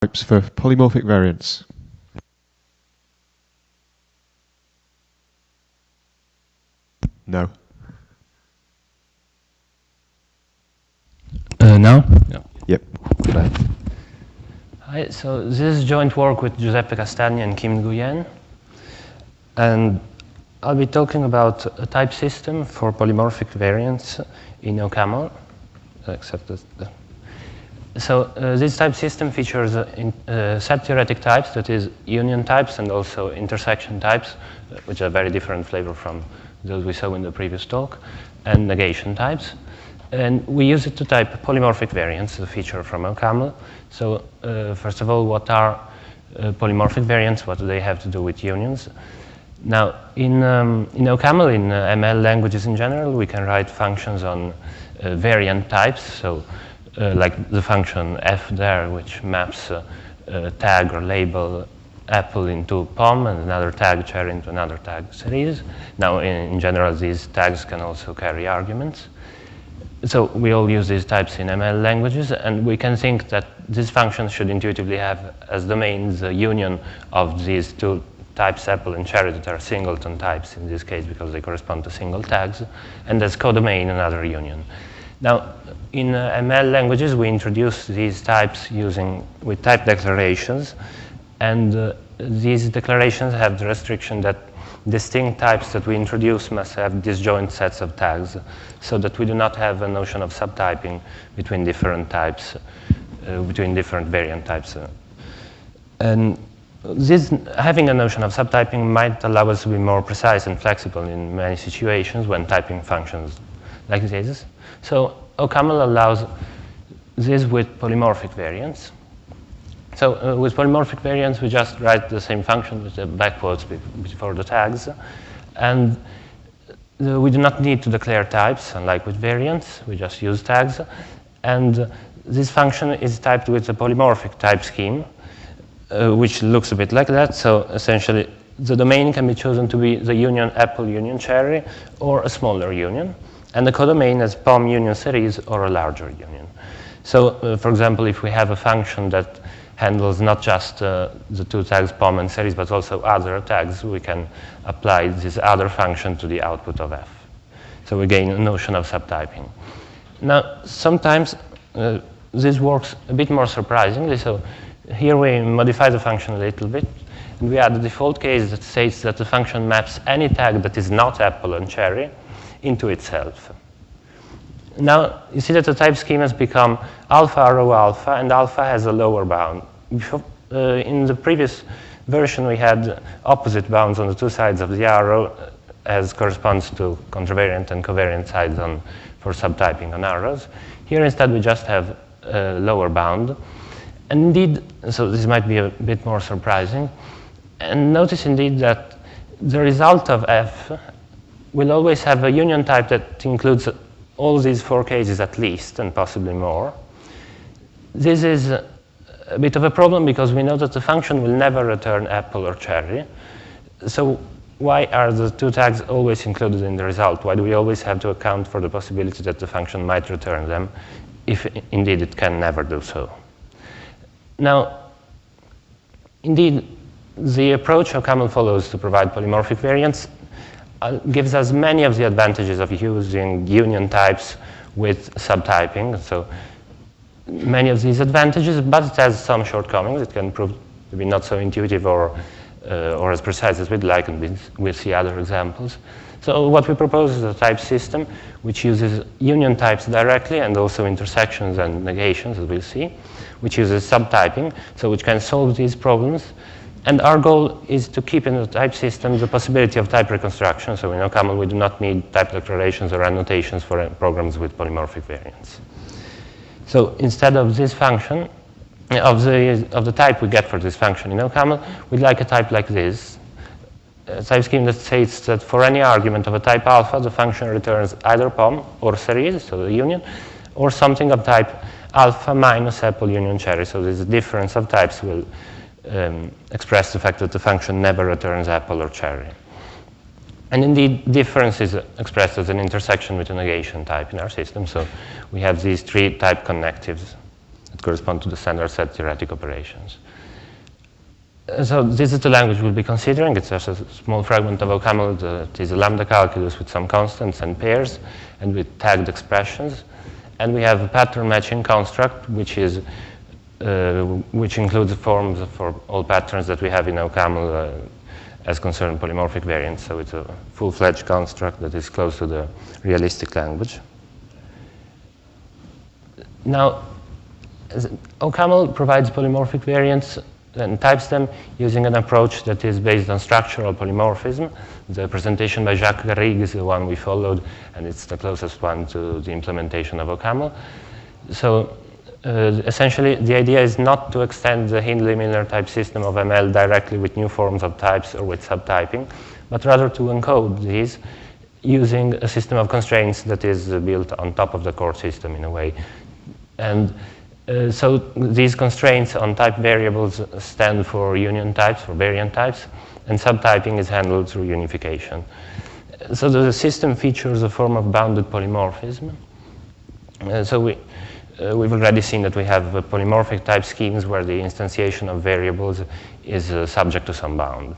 Types for polymorphic variants. No. Now? Yeah. Yep. Okay. Hi, so this is joint work with Giuseppe Castagni and Kim Nguyen. And I'll be talking about a type system for polymorphic variants in OCaml, except that. So this type system features set theoretic types, that is union types and also intersection types, which are very different flavor from those we saw in the previous talk, and negation types. And we use it to type polymorphic variants, a feature from OCaml. So first of all, what are polymorphic variants? What do they have to do with unions? Now, in OCaml, in ML languages in general, we can write functions on variant types. So like the function f there, which maps a tag or label apple into pom and another tag cherry into another tag series. Now, in general, these tags can also carry arguments. So we all use these types in ML languages, and we can think that these functions should intuitively have as domains the union of these two types, apple and cherry, that are singleton types in this case because they correspond to single tags, and as codomain another union. Now, in ML languages, we introduce these types with type declarations, and these declarations have the restriction that distinct types that we introduce must have disjoint sets of tags, so that we do not have a notion of subtyping between different types, between different variant types. And this, having a notion of subtyping might allow us to be more precise and flexible in many situations when typing functions like this. So OCaml allows this with polymorphic variants. So with polymorphic variants, we just write the same function with the backquotes before the tags. And we do not need to declare types, unlike with variants. We just use tags. And this function is typed with a polymorphic type scheme, which looks a bit like that. So essentially, the domain can be chosen to be the union apple union cherry or a smaller union. And the codomain as pom union series or a larger union. So for example, if we have a function that handles not just the two tags pom and series, but also other tags, we can apply this other function to the output of f. So we gain a notion of subtyping. Now, sometimes this works a bit more surprisingly. So here we modify the function a little bit, and we add a default case that states that the function maps any tag that is not apple and cherry into itself. Now, you see that the type scheme has become alpha arrow alpha, and alpha has a lower bound. In the previous version, we had opposite bounds on the two sides of the arrow, as corresponds to contravariant and covariant sides for subtyping on arrows. Here, instead, we just have a lower bound. And indeed, so this might be a bit more surprising. And notice indeed that the result of f will always have a union type that includes all these four cases at least, and possibly more. This is a bit of a problem because we know that the function will never return apple or cherry. So why are the two tags always included in the result? Why do we always have to account for the possibility that the function might return them, if indeed it can never do so? Now, indeed, the approach OCaml follows to provide polymorphic variants gives us many of the advantages of using union types with subtyping. So many of these advantages, but it has some shortcomings. It can prove to be not so intuitive or as precise as we'd like, and we'll see other examples. So what we propose is a type system which uses union types directly and also intersections and negations, as we'll see, which uses subtyping, so which can solve these problems. And our goal is to keep in the type system the possibility of type reconstruction. So in OCaml, we do not need type declarations or annotations for programs with polymorphic variants. So instead of this function, of the type we get for this function in OCaml, we'd like a type like this. A type scheme that states that for any argument of a type alpha, the function returns either pom or series, so the union, or something of type alpha minus apple union cherry. So this difference of types will express the fact that the function never returns apple or cherry. And indeed, difference is expressed as an intersection with a negation type in our system. So we have these three type connectives that correspond to the standard set theoretic operations. So this is the language we'll be considering. It's just a small fragment of OCaml. It is a lambda calculus with some constants and pairs, and with tagged expressions. And we have a pattern matching construct, which includes forms for all patterns that we have in OCaml as concerned polymorphic variants. So it's a full-fledged construct that is close to the realistic language. Now, OCaml provides polymorphic variants and types them using an approach that is based on structural polymorphism. The presentation by Jacques Garrigue is the one we followed, and it's the closest one to the implementation of OCaml. So essentially, the idea is not to extend the Hindley-Milner type system of ML directly with new forms of types or with subtyping, but rather to encode these using a system of constraints that is built on top of the core system in a way. And so these constraints on type variables stand for union types, for variant types, and subtyping is handled through unification. So the system features a form of bounded polymorphism. So we've already seen that we have polymorphic type schemes where the instantiation of variables is subject to some bound.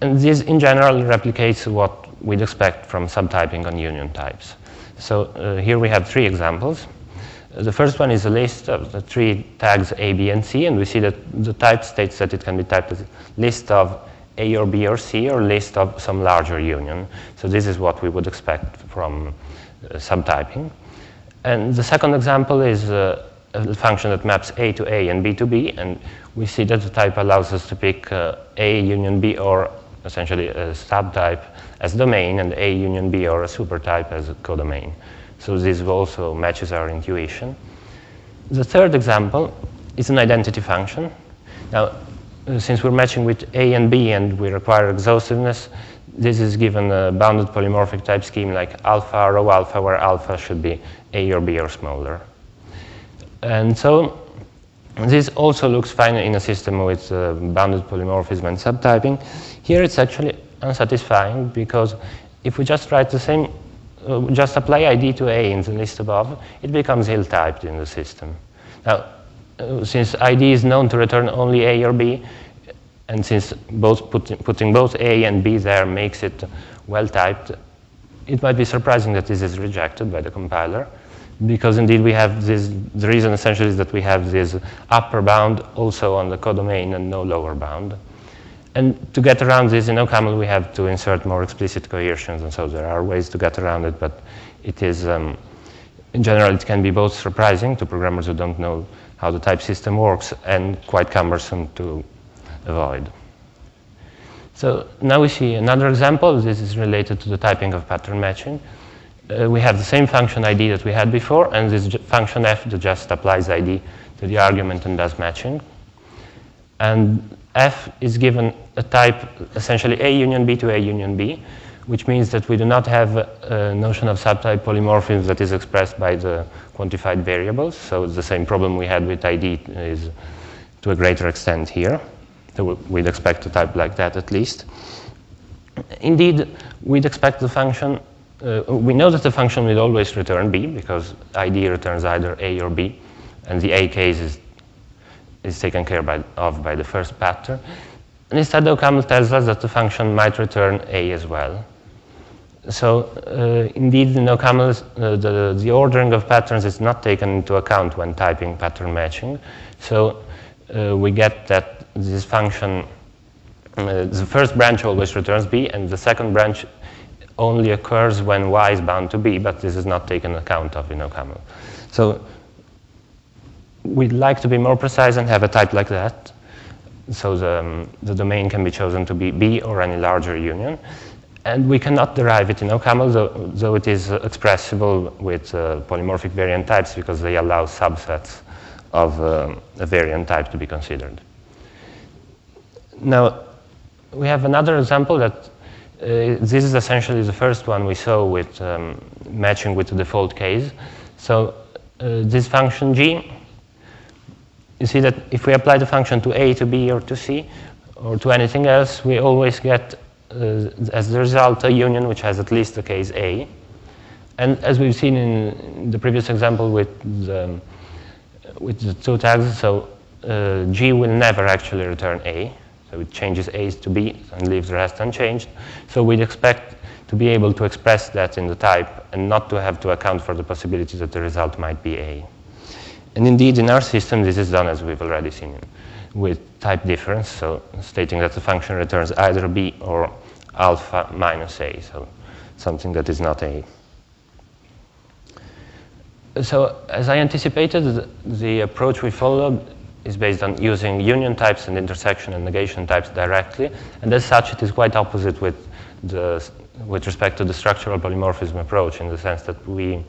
And this, in general, replicates what we'd expect from subtyping on union types. So here we have 3 examples. The first one is a list of the 3 tags A, B, and C, and we see that the type states that it can be typed as list of A or B or C, or list of some larger union. So this is what we would expect from subtyping. And the second example is a function that maps A to A and B to B, and we see that the type allows us to pick A union B, or essentially a subtype, as domain, and A union B, or a supertype, as a codomain. So this also matches our intuition. The third example is an identity function. Now, since we're matching with A and B and we require exhaustiveness, this is given a bounded polymorphic type scheme like alpha, rho alpha, where alpha should be A or B or smaller. And so this also looks fine in a system with bounded polymorphism and subtyping. Here it's actually unsatisfying, because if we just write the same, just apply ID to A in the list above, it becomes ill-typed in the system. Now, since ID is known to return only A or B, and since putting both A and B there makes it well-typed, it might be surprising that this is rejected by the compiler, because indeed we have this, the reason essentially is that we have this upper bound also on the codomain and no lower bound. And to get around this in OCaml, we have to insert more explicit coercions, and so there are ways to get around it, but it is, in general, it can be both surprising to programmers who don't know how the type system works and quite cumbersome to avoid. So now we see another example. This is related to the typing of pattern matching. We have the same function ID that we had before, and this function f that just applies ID to the argument and does matching. And f is given a type, essentially A union B to A union B, which means that we do not have a notion of subtype polymorphism that is expressed by the quantified variables. So it's the same problem we had with ID is to a greater extent here. So we'd expect a type like that at least. Indeed, we'd expect the function, we know that the function will always return B, because ID returns either A or B, and the A case is taken care of by the first pattern. And instead, OCaml tells us that the function might return A as well. So indeed, in OCaml, the ordering of patterns is not taken into account when typing pattern matching. So we get that this function, the first branch always returns B, and the second branch only occurs when Y is bound to B, but this is not taken account of in OCaml. So we'd like to be more precise and have a type like that. So the domain can be chosen to be B or any larger union. And we cannot derive it in OCaml, though it is expressible with polymorphic variant types, because they allow subsets of a variant type to be considered. Now, we have another example that this is essentially the first one we saw with matching with the default case. So this function G, you see that if we apply the function to A, to B, or to C, or to anything else, we always get, as the result, a union which has at least the case A. And as we've seen in the previous example with the with the two tags, so G will never actually return A. So it changes A's to B and leaves the rest unchanged. So we'd expect to be able to express that in the type and not to have to account for the possibility that the result might be A. And indeed, in our system, this is done as we've already seen with type difference, so stating that the function returns either B or alpha minus A, so something that is not A. So as I anticipated, the approach we followed is based on using union types and intersection and negation types directly, and as such it is quite opposite with respect to the structural polymorphism approach, in the sense that we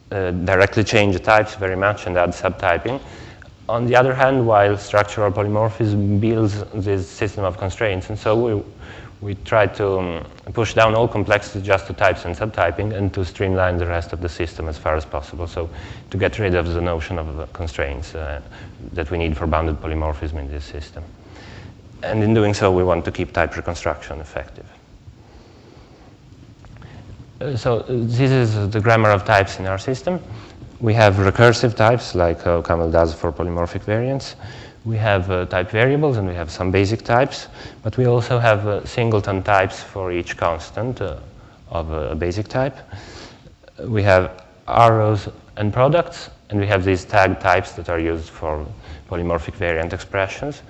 directly change the types very much and add subtyping. On the other hand, while structural polymorphism builds this system of constraints, and so we try to push down all complexity just to types and subtyping and to streamline the rest of the system as far as possible, so to get rid of the notion of constraints that we need for bounded polymorphism in this system. And in doing so, we want to keep type reconstruction effective. So this is the grammar of types in our system. We have recursive types, like Camel does for polymorphic variants. We have type variables, and we have some basic types, but we also have singleton types for each constant of a basic type. We have arrows and products, and we have these tag types that are used for polymorphic variant expressions.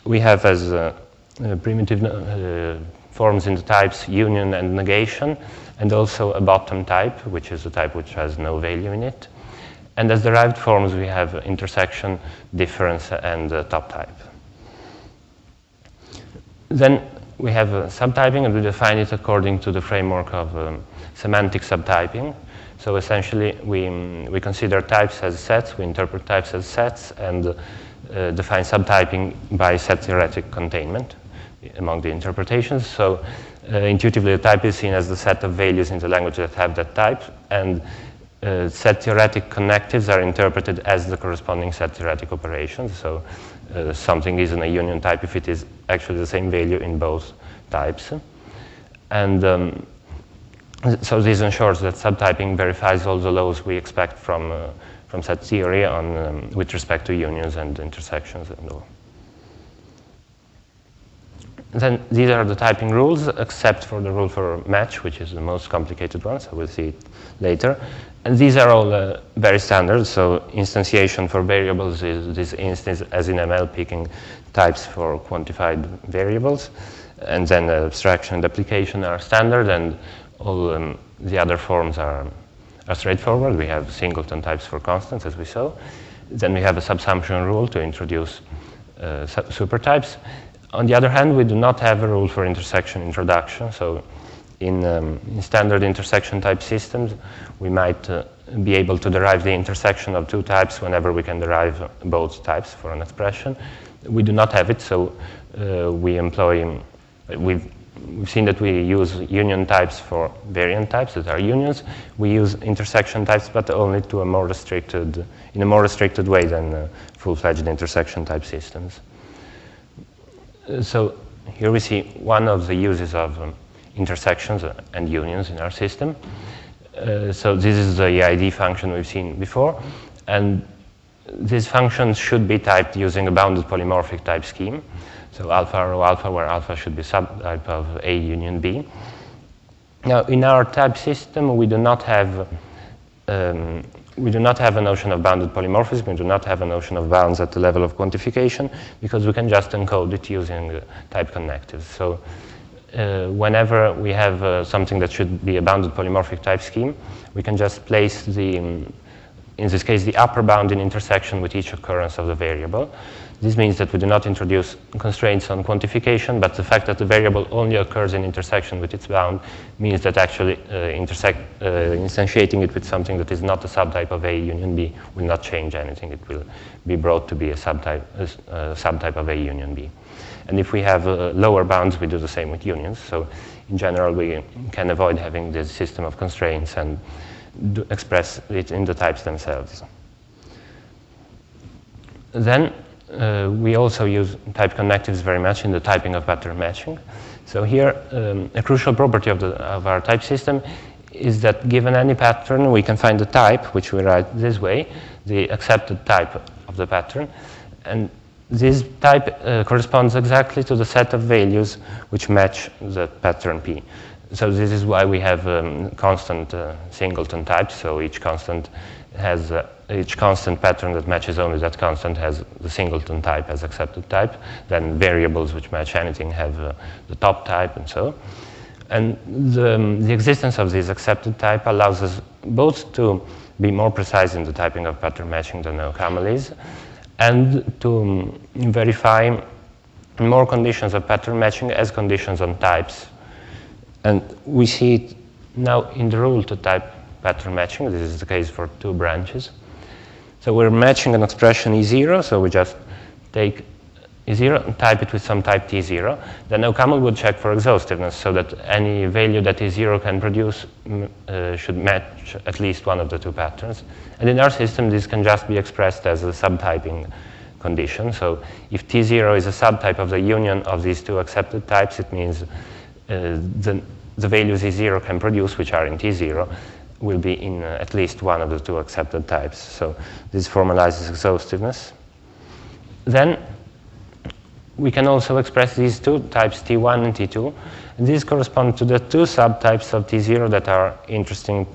We have as primitive forms in the types union and negation, and also a bottom type, which is a type which has no value in it. And as derived forms, we have intersection, difference, and top type. Then we have subtyping, and we define it according to the framework of semantic subtyping. So essentially, we consider types as sets, we interpret types as sets, and define subtyping by set theoretic containment among the interpretations. So intuitively, the type is seen as the set of values in the language that have that type, and set theoretic connectives are interpreted as the corresponding set theoretic operations. So something is in a union type if it is actually the same value in both types. And so this ensures that subtyping verifies all the laws we expect from set theory on, with respect to unions and intersections and all. Then these are the typing rules, except for the rule for match, which is the most complicated one, so we'll see it later. And these are all very standard, so instantiation for variables is this instance, as in ML, picking types for quantified variables. And then abstraction and application are standard, and all the other forms are straightforward. We have singleton types for constants, as we saw. Then we have a subsumption rule to introduce supertypes. On the other hand, we do not have a rule for intersection introduction. So in standard intersection type systems, we might be able to derive the intersection of two types whenever we can derive both types for an expression. We do not have it, so we've seen that we use union types for variant types that are unions. We use intersection types, but only to in a more restricted way than full-fledged intersection type systems. So here we see one of the uses of intersections and unions in our system. So this is the ID function we've seen before, and these functions should be typed using a bounded polymorphic type scheme. So alpha rho alpha, where alpha should be subtype of A union B. Now, in our type system, we do not have a notion of bounded polymorphism. We do not have a notion of bounds at the level of quantification, because we can just encode it using type connectives. So whenever we have something that should be a bounded polymorphic type scheme, we can just place in this case, the upper bound in intersection with each occurrence of the variable. This means that we do not introduce constraints on quantification, but the fact that the variable only occurs in intersection with its bound means that actually instantiating it with something that is not a subtype of A union B will not change anything. It will be brought to be a subtype of A union B. And if we have lower bounds, we do the same with unions. So in general, we can avoid having this system of constraints and express it in the types themselves. Then we also use type connectives very much in the typing of pattern matching. So here, a crucial property of our type system is that given any pattern, we can find the type, which we write this way, the accepted type of the pattern. And this type corresponds exactly to the set of values which match the pattern P. So this is why we have constant singleton types. So each constant has each constant pattern that matches only that constant has the singleton type as accepted type. Then variables which match anything have the top type, and so. And the existence of this accepted type allows us both to be more precise in the typing of pattern matching than OCaml is, and to verify more conditions of pattern matching as conditions on types. And we see it now in the rule to type pattern matching. This is the case for two branches. So we're matching an expression E0, so we just take E0 and type it with some type T0. Then OCaml would check for exhaustiveness, so that any value that E0 can produce should match at least one of the two patterns. And in our system, this can just be expressed as a subtyping condition. So if T0 is a subtype of the union of these two accepted types, it means the values E0 can produce, which are in T0, will be in at least one of the two accepted types. So this formalizes exhaustiveness. Then we can also express these two types, T1 and T2. And these correspond to the two subtypes of T0 that are interesting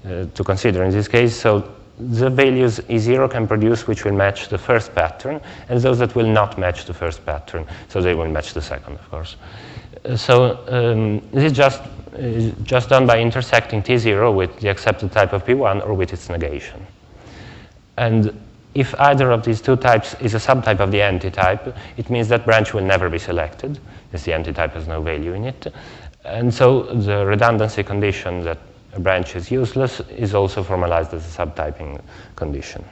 to consider in this case. So the values E0 can produce which will match the first pattern, and those that will not match the first pattern, so they will match the second, of course. So this is just done by intersecting T0 with the accepted type of P1 or with its negation. And if either of these two types is a subtype of the antitype, it means that branch will never be selected, as the antitype has no value in it. And so the redundancy condition that a branch is useless is also formalized as a subtyping condition.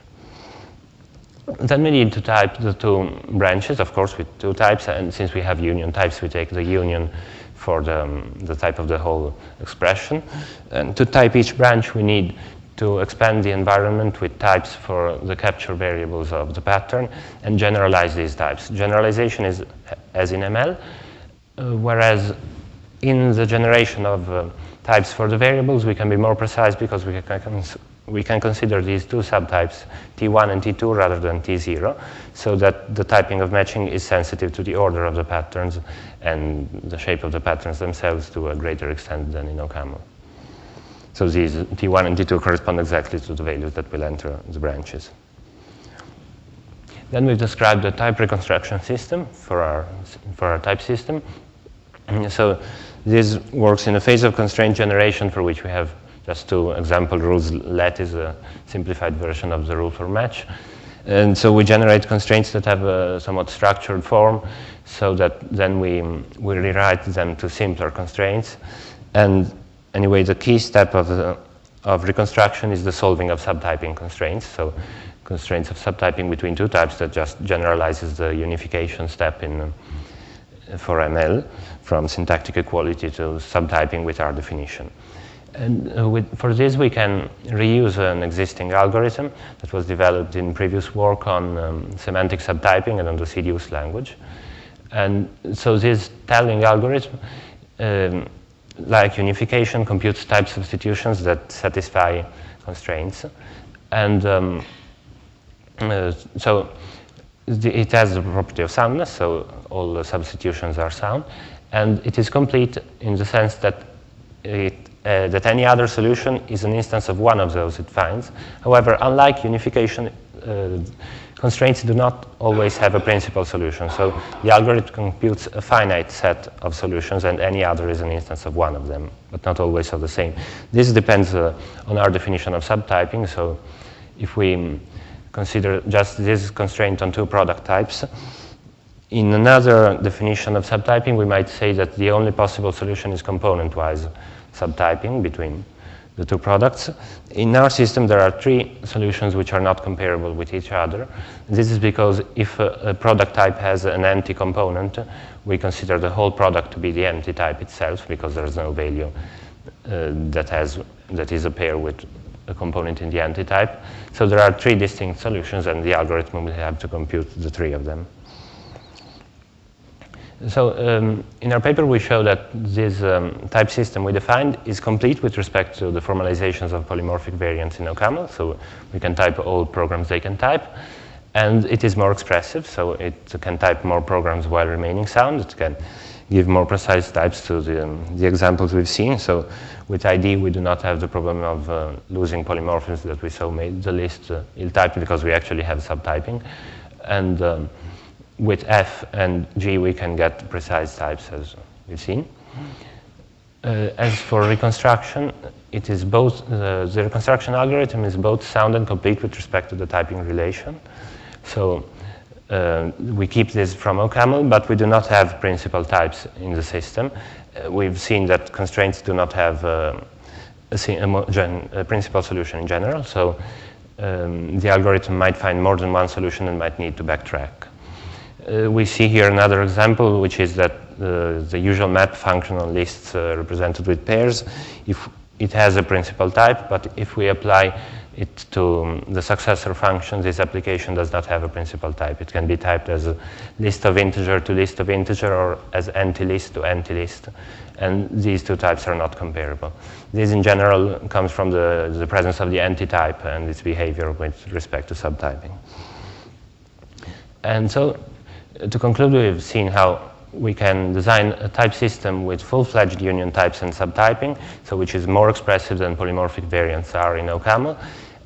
Then we need to type the two branches, of course, with two types. And since we have union types, we take the union for the type of the whole expression. And to type each branch, we need to expand the environment with types for the capture variables of the pattern and generalize these types. Generalization is as in ML, whereas in the generation of types for the variables, we can be more precise because we can consider these two subtypes, T1 and T2, rather than T0, so that the typing of matching is sensitive to the order of the patterns and the shape of the patterns themselves to a greater extent than in OCaml. So these T1 and T2 correspond exactly to the values that will enter the branches. Then we've described the type reconstruction system for our type system. So this works in a phase of constraint generation for which we have just two example rules. Let is a simplified version of the rule for match. And so we generate constraints that have a somewhat structured form so that then we rewrite them to simpler constraints. And anyway, the key step of reconstruction is the solving of subtyping constraints. So constraints of subtyping between two types that just generalizes the unification step for ML from syntactic equality to subtyping with our definition. And for this, we can reuse an existing algorithm that was developed in previous work on semantic subtyping and on the CDUS language. And so this telling algorithm, like unification, computes type substitutions that satisfy constraints. And so it has the property of soundness, so all the substitutions are sound. And it is complete in the sense that that any other solution is an instance of one of those it finds. However, unlike unification, constraints do not always have a principal solution. So the algorithm computes a finite set of solutions, and any other is an instance of one of them, but not always of the same. This depends on our definition of subtyping. So if we consider just this constraint on two product types, in another definition of subtyping, we might say that the only possible solution is component-wise subtyping between the two products. In our system, there are three solutions which are not comparable with each other. This is because if a product type has an empty component, we consider the whole product to be the empty type itself because there's no value that is a pair with a component in the antitype. So there are three distinct solutions, and the algorithm will have to compute the three of them. So in our paper, we show that this type system we defined is complete with respect to the formalizations of polymorphic variants in OCaml. So we can type all programs they can type. And it is more expressive, so it can type more programs while remaining sound. It can give more precise types to the examples we've seen. So with ID, we do not have the problem of losing polymorphisms that we saw made the list ill-typed because we actually have subtyping. And with F and G, we can get precise types, as we've seen. As for reconstruction, it is both, the reconstruction algorithm is both sound and complete with respect to the typing relation. So we keep this from OCaml, but we do not have principal types in the system. We've seen that constraints do not have a principal solution in general, so the algorithm might find more than one solution and might need to backtrack. We see here another example, which is that the usual map function on lists represented with pairs, if it has a principal type, but if we apply it to the successor function, this application does not have a principal type. It can be typed as a list of integer to list of integer or as empty list to empty list. And these two types are not comparable. This in general comes from the presence of the anti-type and its behavior with respect to subtyping. And so to conclude, we've seen how we can design a type system with full-fledged union types and subtyping, so which is more expressive than polymorphic variants are in OCaml,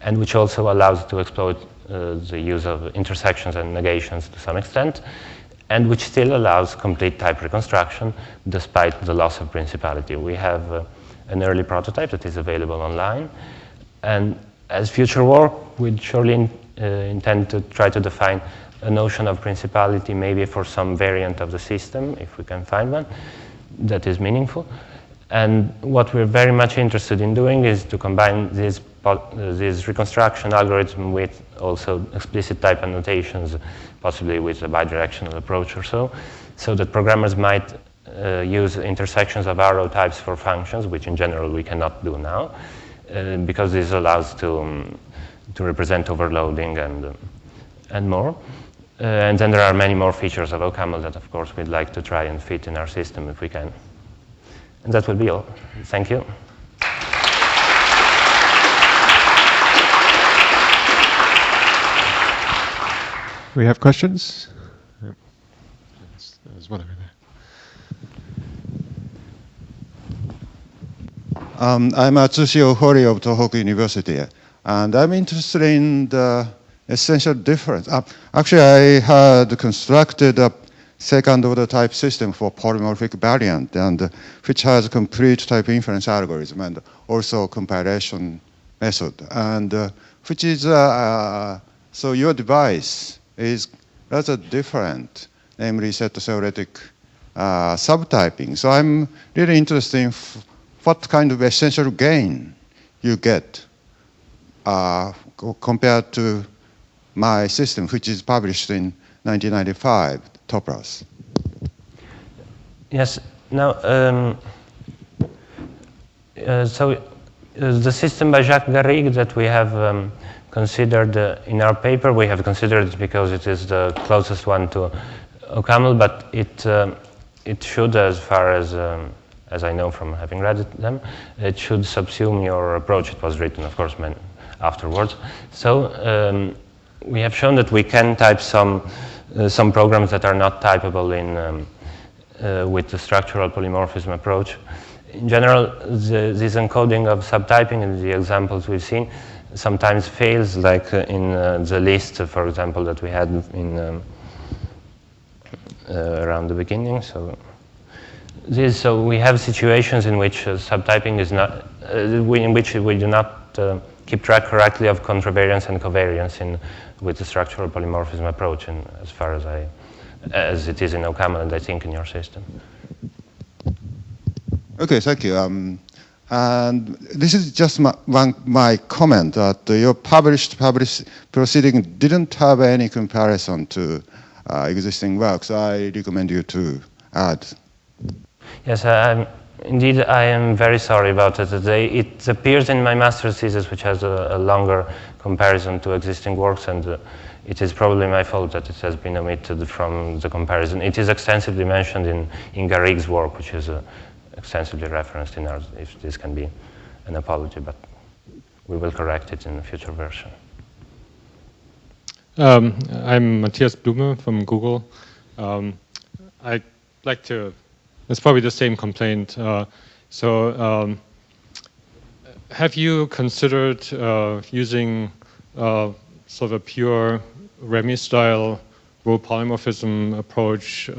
and which also allows to exploit the use of intersections and negations to some extent, and which still allows complete type reconstruction despite the loss of principality. We have an early prototype that is available online, and as future work, we'd surely intend to try to define a notion of principality maybe for some variant of the system, if we can find one, that is meaningful. And what we're very much interested in doing is to combine this reconstruction algorithm with also explicit type annotations, possibly with a bidirectional approach or so that programmers might use intersections of arrow types for functions, which in general we cannot do now, because this allows to represent overloading and more. And then there are many more features of OCaml that, of course, we'd like to try and fit in our system if we can. And that will be all. Thank you. We have questions? There's one over there. I'm Atsushi Ohori of Tohoku University, and I'm interested in the essential difference. Actually, I had constructed a second-order type system for polymorphic variant, and which has a complete type inference algorithm and also compilation method, and which is so your device is rather different, namely set theoretic subtyping. So I'm really interested in what kind of essential gain you get compared to my system, which is published in 1995, Topaz. Yes. Now, so the system by Jacques Garrigue that we have considered in our paper, we have considered it because it is the closest one to OCaml, but it should, as far as I know from having read them, it should subsume your approach. It was written, of course, afterwards. So we have shown that we can type some programs that are not typable with the structural polymorphism approach. In general, this encoding of subtyping in the examples we've seen sometimes fails, like in the list, for example, that we had in around the beginning. So we have situations in which subtyping is not, in which we do not keep track correctly of contravariance and covariance with the structural polymorphism approach, and as far as it is in OCaml, and I think in your system. Okay, thank you. And this is just my comment that your published proceeding didn't have any comparison to existing works. I recommend you to add. Yes, indeed, I am very sorry about it. It appears in my master's thesis, which has a longer comparison to existing works, and it is probably my fault that it has been omitted from the comparison. It is extensively mentioned in Garrigue's work, which is extensively referenced in ours, if this can be an apology, but we will correct it in a future version. I'm Matthias Blume from Google. I'd like to, it's probably the same complaint. Have you considered using sort of a pure Remy-style row polymorphism approach?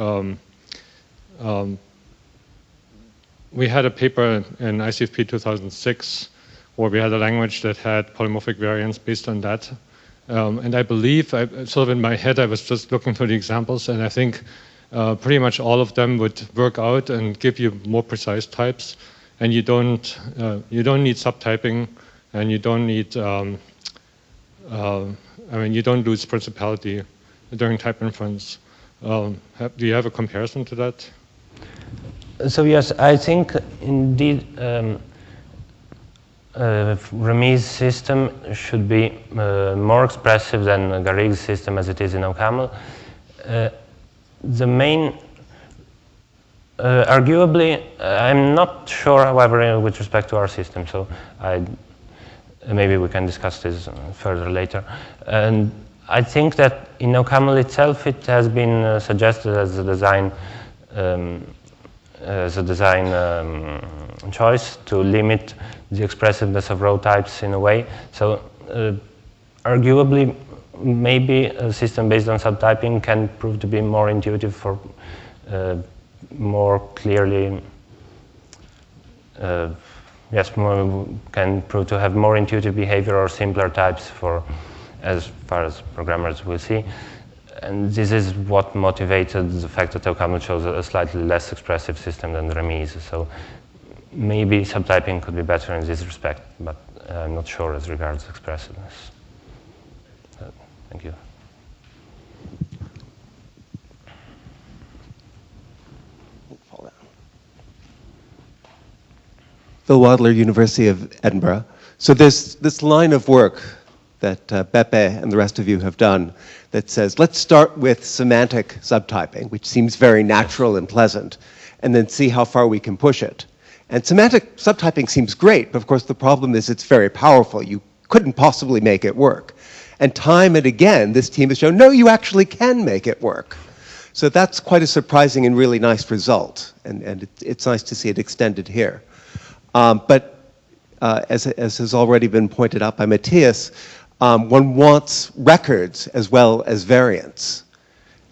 We had a paper in ICFP 2006 where we had a language that had polymorphic variants based on that. And I believe, sort of in my head, I was just looking through the examples, and I think pretty much all of them would work out and give you more precise types. And you don't need subtyping, and you don't need, you don't lose principality during type inference. Do you have a comparison to that? So yes, I think indeed Remy's system should be more expressive than Garrigue's system as it is in OCaml. The main arguably, I'm not sure, however, with respect to our system, so maybe we can discuss this further later. And I think that in OCaml itself, it has been suggested as a design choice to limit the expressiveness of row types in a way. So arguably, maybe a system based on subtyping can prove to be more intuitive for more clearly, can prove to have more intuitive behavior or simpler types for as far as programmers will see. And this is what motivated the fact that OCaml chose a slightly less expressive system than Remy's. So maybe subtyping could be better in this respect, but I'm not sure as regards expressiveness. Thank you. Phil Wadler, University of Edinburgh. So there's this line of work that Beppe and the rest of you have done that says, let's start with semantic subtyping, which seems very natural and pleasant, and then see how far we can push it. And semantic subtyping seems great, but of course the problem is it's very powerful. You couldn't possibly make it work. And time and again, this team has shown, no, you actually can make it work. So that's quite a surprising and really nice result, and it's nice to see it extended here. As has already been pointed out by Matthias, one wants records as well as variants.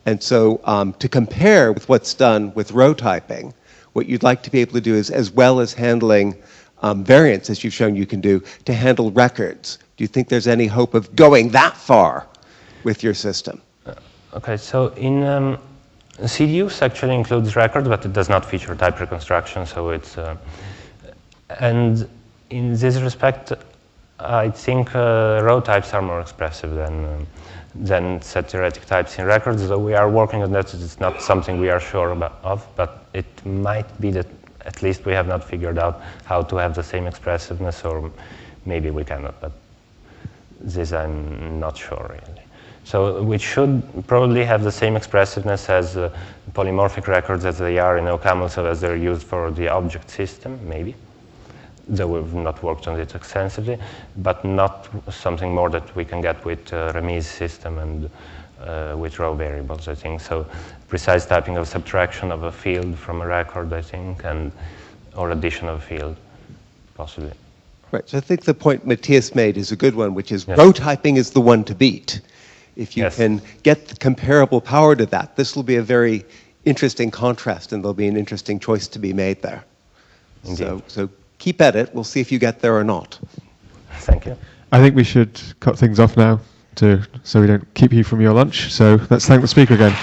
And so to compare with what's done with row typing, what you'd like to be able to do is, as well as handling variants, as you've shown you can do, to handle records. Do you think there's any hope of going that far with your system? Okay, so in CDUs actually includes records, but it does not feature type reconstruction, so it's and in this respect, I think row types are more expressive than set theoretic types in records. So we are working on that. It's not something we are sure of, but it might be that at least we have not figured out how to have the same expressiveness, or maybe we cannot, but this I'm not sure really. So we should probably have the same expressiveness as polymorphic records as they are in OCaml, so as they're used for the object system, maybe. Though we've not worked on it extensively, but not something more that we can get with Remy's system and with row variables, I think. So precise typing of subtraction of a field from a record, I think, or addition of a field, possibly. Right, so I think the point Matthias made is a good one, which is row typing is the one to beat. If you can get the comparable power to that, this will be a very interesting contrast, and there'll be an interesting choice to be made there. So keep at it. We'll see if you get there or not. Thank you. I think we should cut things off now so we don't keep you from your lunch. So let's thank the speaker again.